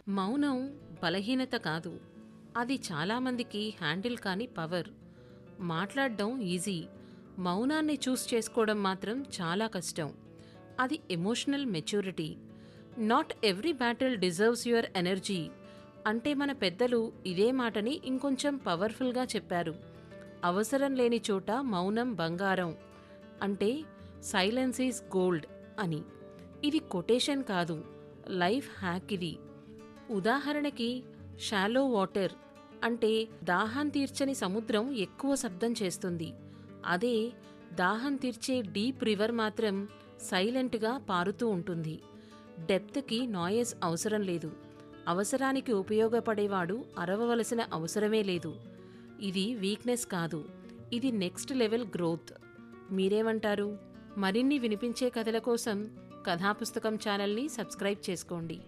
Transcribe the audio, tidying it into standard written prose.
మౌనం బలహీనత కాదు. అది చాలామందికి హ్యాండిల్ కాని పవర్. మాట్లాడడం ఈజీ. మౌనాన్ని చేసుకోవడం మాత్రం చాలా కష్టం. అది emotional maturity. Not every battle deserves your energy అంటే మన పెద్దలు ఇదే మాటని ఇంకొంచెం పవర్ఫుల్గా చెప్పారు. అవసరం లేని చోట మౌనం బంగారం అంటే సైలెన్స్ ఈజ్ గోల్డ్ అని. ఇది కొటేషన్ కాదు, లైఫ్ హ్యాక్ ఇది. ఉదాహరణకి షాలో వాటర్ అంటే దాహం తీర్చని సముద్రం ఎక్కువ శబ్దం చేస్తుంది. అదే దాహం తీర్చే డీప్ రివర్ మాత్రం సైలెంట్గా పారుతూ ఉంటుంది. డెప్త్కి నాయిస్ అవసరం లేదు. అవసరానికి ఉపయోగపడేవాడు అరవవలసిన అవసరమే లేదు. ఇది వీక్నెస్ కాదు, ఇది నెక్స్ట్ లెవెల్ గ్రోత్. మీరేమంటారు? మరిన్ని వినిపించే కథల కోసం కథాపుస్తకం ఛానల్ని సబ్స్క్రైబ్ చేసుకోండి.